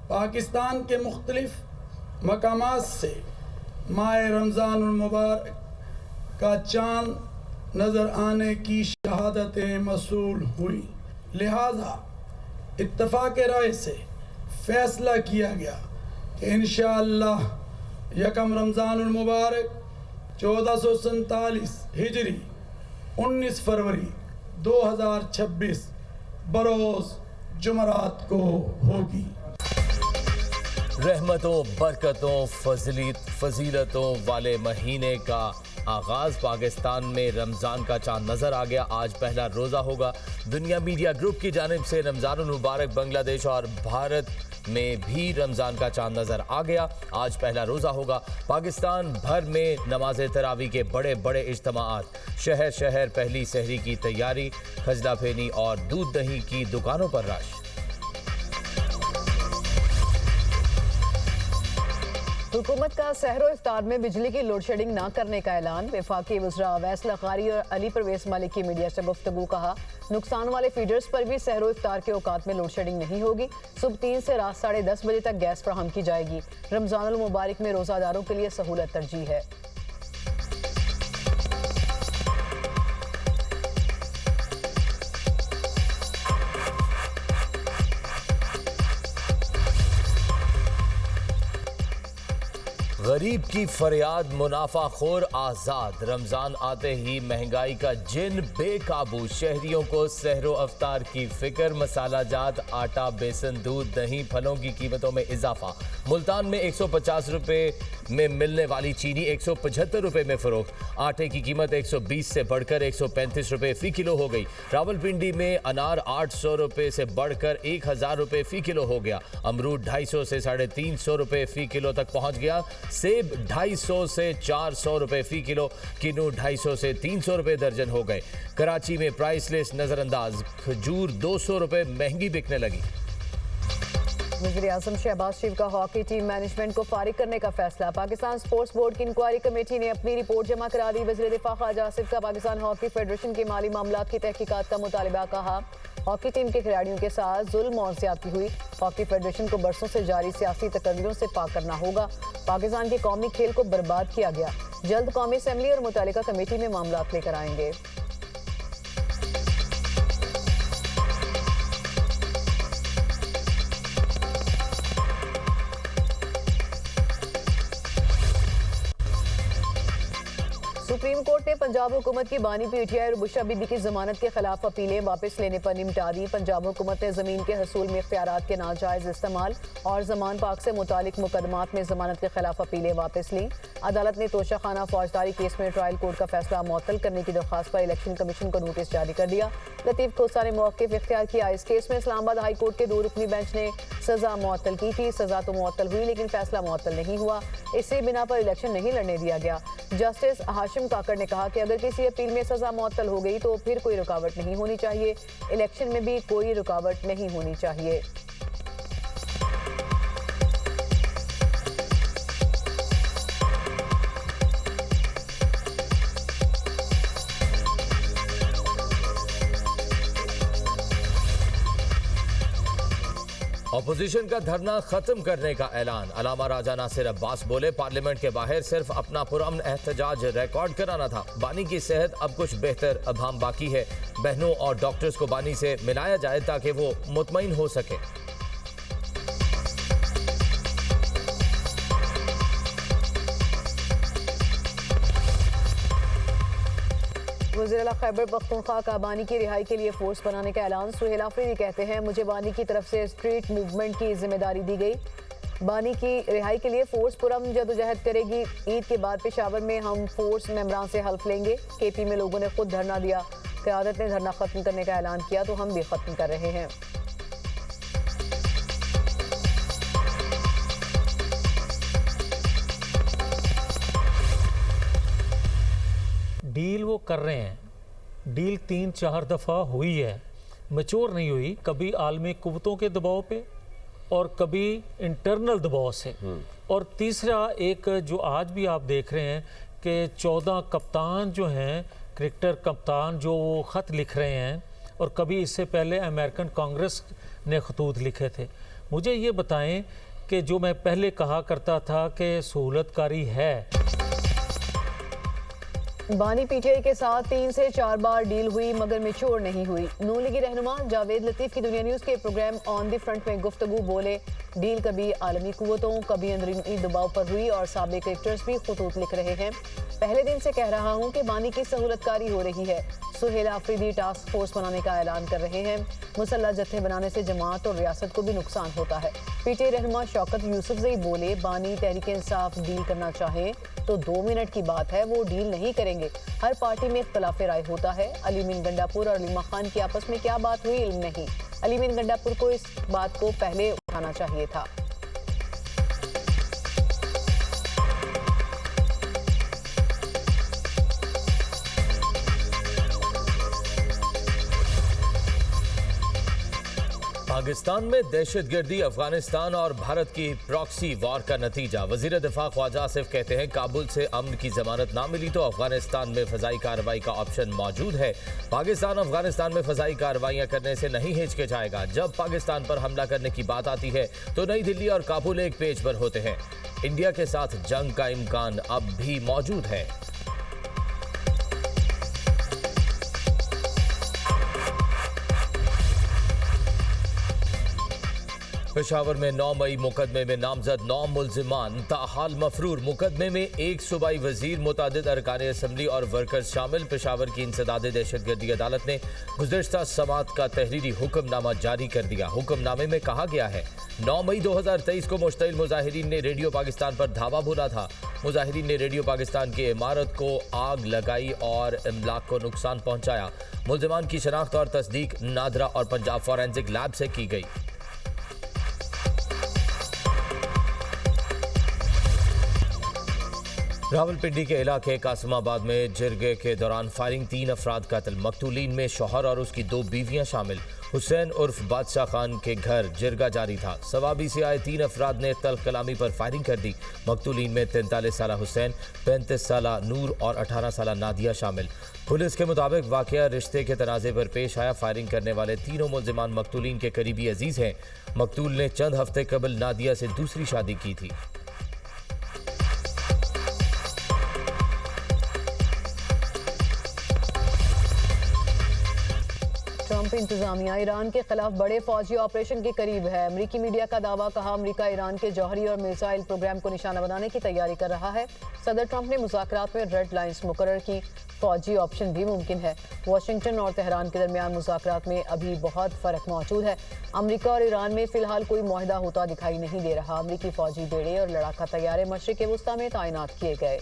पाकिस्तान के मुख्तलिफ मकामात से माह रमज़ान मुबारक का चाँद नज़र आने की शहादतें मसूल हुई। लिहाजा इत्तफ़ाक़ राय से फ़ैसला किया गया कि इंशाअल्लाह यकम रमज़ान मुबारक 1447 हिजरी 19 फरवरी 2026 बरोज़ जुमरात को होगी। रहमतों, बरकतों, फजीलतों वाले महीने का आगाज़ पाकिस्तान में रमज़ान का चांद नज़र आ गया। आज पहला रोज़ा होगा। दुनिया मीडिया ग्रुप की जानिब से रमज़ानुल मुबारक बांग्लादेश और भारत में भी रमज़ान का चांद नज़र आ गया। आज पहला रोज़ा होगा। पाकिस्तान भर में नमाज तरावी के बड़े बड़े इज्तिमाआत, शहर शहर पहली सहरी की तैयारी, खजला फेनी और दूध दही की दुकानों पर रश। हुकूमत का सहरो इफ्तार में बिजली की लोड शेडिंग न करने का ऐलान। वफाकी वज़रा अवैस लखारी और अली परवेज़ मलिक की मीडिया से गुफ्तगू। कहा, नुकसान वाले फीडर्स पर भी सहरो इफ्तार के औकात में लोड शेडिंग नहीं होगी। सुबह 3 से रात 10:30 बजे तक गैस फराहम की जाएगी। रमज़ानुल मुबारक में रोज़ादारों के लिए सहूलत तरजीह है। गरीब की फरियाद मुनाफाखोर आज़ाद। रमज़ान आते ही महंगाई का जिन बेकाबू, शहरियों को सहरो अफ्तार की फिक्र। मसाला जात, आटा, बेसन, दूध, दही, फलों की कीमतों में इजाफा। मुल्तान में 150 रुपये में मिलने वाली चीनी 175 रुपये में फ़रोख्त। आटे की कीमत 120 से बढ़कर 135 रुपये फ़ी किलो हो गई। रावलपिंडी में अनार 800 रुपये से बढ़कर 1000 रुपये फ़ी किलो हो गया। अमरूद 250 से 350 रुपये फ़ी किलो तक पहुँच गया। सेब 250 से 400 रुपये फ़ी किलो। किन्नू 250 से 300 रुपये दर्जन हो गए। कराची में प्राइस लिस्ट नज़रअंदाज। खजूर 200 रुपये महंगी बिकने लगी। वज़ीर आज़म शहबाज शरीफ का हॉकी टीम मैनेजमेंट को फारिग करने का फैसला। पाकिस्तान स्पोर्ट्स बोर्ड की इंक्वायरी कमेटी ने अपनी रिपोर्ट जमा करा दी। वज़ीर दिफा ख्वाजा आसिफ का पाकिस्तान हॉकी फेडरेशन के माली मामलात की तहकीकात का मुतालबा। कहा, हॉकी टीम के खिलाड़ियों के साथ जुल्म और ज्यादती हुई। हॉकी फेडरेशन को बरसों से जारी सियासी तकर्रियों से पाक करना होगा। पाकिस्तान के कौमी खेल को बर्बाद किया गया। जल्द कौमी असम्बली और मुतालिका कमेटी में मामलात लेकर आएंगे। सुप्रीम कोर्ट ने पंजाब हुकूमत की बानी पीटीआई और बुशरा बीबी की जमानत के खिलाफ अपीलें वापस लेने पर निपटा दी। पंजाब हुकूमत ने जमीन के हसूल में इख्तियारात के नाजायज इस्तेमाल और जमान पाक से मुतालिक मुकदमात में जमानत के खिलाफ अपीलें वापस लीं। अदालत ने तोशाखाना फौजदारी केस में ट्रायल कोर्ट का फैसला मुअत्तल करने की दरख्वास्त पर इलेक्शन कमीशन को नोटिस जारी कर दिया। लतीफ खोसा ने मौक़िफ़ इख्तियार किया। इस केस में इस्लामाबाद हाई कोर्ट के 2 रुकनी बेंच ने सजा मुअत्तल की थी। सजा तो मुअत्तल हुई लेकिन फैसला मुअत्तल नहीं हुआ। इसी बिना पर इलेक्शन नहीं लड़ने दिया गया। जस्टिस हाशिम काकड़ ने कहा कि अगर किसी अपील में सजा मुअत्तल हो गई तो फिर कोई रुकावट नहीं होनी चाहिए। इलेक्शन में भी कोई रुकावट नहीं होनी चाहिए। अपोजिशन का धरना खत्म करने का ऐलान। अलामा राजा नासिर अब्बास बोले, पार्लियामेंट के बाहर सिर्फ अपना पुरअमन एहतजाज रिकॉर्ड कराना था। बानी की सेहत अब कुछ बेहतर, अब हम बाकी है। बहनों और डॉक्टर्स को बानी से मिलाया जाए ताकि वो मुतमईन हो सके। वज़ीर खैबर पख्तूनख्वा का बानी की रिहाई के लिए फोर्स बनाने का ऐलान। सुहेल आफरीदी कहते हैं, मुझे बानी की तरफ से स्ट्रीट मूवमेंट की जिम्मेदारी दी गई। बानी की रिहाई के लिए फोर्स पुरअमन जदोजहद करेगी। ईद के बाद पेशावर में हम फोर्स मेंबरान से हल्फ लेंगे। केपी में लोगों ने खुद धरना दिया। क़यादत ने धरना खत्म करने का ऐलान किया तो हम भी खत्म कर रहे हैं। डील वो कर रहे हैं। डील 3-4 दफ़ा हुई है, मैच्योर नहीं हुई। कभी आलमी कुव्वतों के दबाव पे और कभी इंटरनल दबाव से। और तीसरा एक जो आज भी आप देख रहे हैं कि 14 कप्तान जो हैं, क्रिकेटर कप्तान जो ख़त लिख रहे हैं, और कभी इससे पहले अमेरिकन कांग्रेस ने खतूत लिखे थे। मुझे ये बताएं कि जो मैं पहले कहा करता था कि सहूलतकारी है, बानी पीटीआई के साथ 3 से 4 बार डील हुई मगर मैच्योर नहीं हुई। नून लीगी रहनुमा जावेद लतीफ की दुनिया न्यूज के प्रोग्राम ऑन द फ्रंट में गुफ्तगू बोले, डील कभी आलमी कुव्वतों कभी अंदरूनी दबाव पर हुई और साबिक क्रिकेटर्स भी खुतूत लिख रहे हैं। पहले दिन से कह रहा हूं कि बानी की सहूलतकारी हो रही है। सुहेल आफरीदी टास्क फोर्स बनाने का ऐलान कर रहे हैं। मुसल्ला जत्थे बनाने से जमात और रियासत को भी नुकसान होता है। पीटीआई रहनुमा शौकत यूसुफजई बोले, बानी तहरीक इंसाफ डील करना चाहें तो 2 मिनट की बात है, वो डील नहीं करेंगे। हर पार्टी में इख्तलाफ राय होता है। अली मीन गंडापुर और अलीमा खान की आपस में क्या बात हुई इल्म नहीं। अली मीन गंडापुर को इस बात को पहले उठाना चाहिए था। पाकिस्तान में दहशतगर्दी अफगानिस्तान और भारत की प्रॉक्सी वॉर का नतीजा। वजीर दिफा ख्वाजा आसिफ कहते हैं, काबुल से अमन की जमानत ना मिली तो अफगानिस्तान में फजाई कार्रवाई का ऑप्शन मौजूद है। पाकिस्तान अफगानिस्तान में फजाई कार्रवाइयां करने से नहीं हिचकिचाएगा। जब पाकिस्तान पर हमला करने की बात आती है तो नई दिल्ली और काबुल एक पेज पर होते हैं। इंडिया के साथ जंग का इम्कान अब भी मौजूद है। पेशावर में 9 मई मुकदमे में नामजद 9 मुल्जिमान ताहाल मफरूर। मुकदमे में एक सूबाई वजीर, मुतादिद अरकान असम्बली और वर्कर्स शामिल। पेशावर की इंसदाद दहशतगर्दी अदालत ने गुज़श्ता समात का तहरीरी हुक्मनामा जारी कर दिया। हुक्मनामे में कहा गया है, 9 मई 2023 को मुश्तइल मुजाहिरीन ने रेडियो पाकिस्तान पर धावा बोला था। मुजाहिरीन ने रेडियो पाकिस्तान की इमारत को आग लगाई और इमलाक को नुकसान पहुंचाया। मुल्जिमान की शनाख्त और तस्दीक नादरा और पंजाब फॉरेंसिक लैब से की गई। रावलपिंडी के इलाके कासिमाबाद में जिरगे के दौरान फायरिंग, 3 अफराद कत्ल। मकतूलीन में शौहर और उसकी 2 बीवियां शामिल। हुसैन उर्फ बादशाह खान के घर जिरगा जारी था। सवाबी से आए 3 अफराद ने तल्ख कलामी पर फायरिंग कर दी। मकतूलीन में 43 साला हुसैन, 35 साला नूर और 18 साला नादिया शामिल। पुलिस के मुताबिक वाकया रिश्ते के तनाज़े पर पेश आया। फायरिंग करने वाले तीनों मुल्जिमान मकतूलीन के करीबी अजीज हैं। मकतूल ने चंद हफ्ते कबल नादिया से दूसरी शादी की थी। ट्रंप इंतजामिया ईरान के खिलाफ बड़े फौजी ऑपरेशन के करीब है। अमरीकी मीडिया का दावा, कहा अमरीका ईरान के जौहरी और मिसाइल प्रोग्राम को निशाना बनाने की तैयारी कर रहा है। सदर ट्रंप ने मुज़ाकरात में रेड लाइंस मुकर्रर की, फौजी ऑप्शन भी मुमकिन है। वाशिंगटन और तेहरान के दरमियान मुज़ाकरात में अभी बहुत फ़र्क मौजूद है। अमरीका और ईरान में फ़िलहाल कोई मुआहदा होता दिखाई नहीं दे रहा। अमरीकी फौजी बेड़े और लड़ाका तैयारे मशरिक़ वस्ता में तैनात किए गए।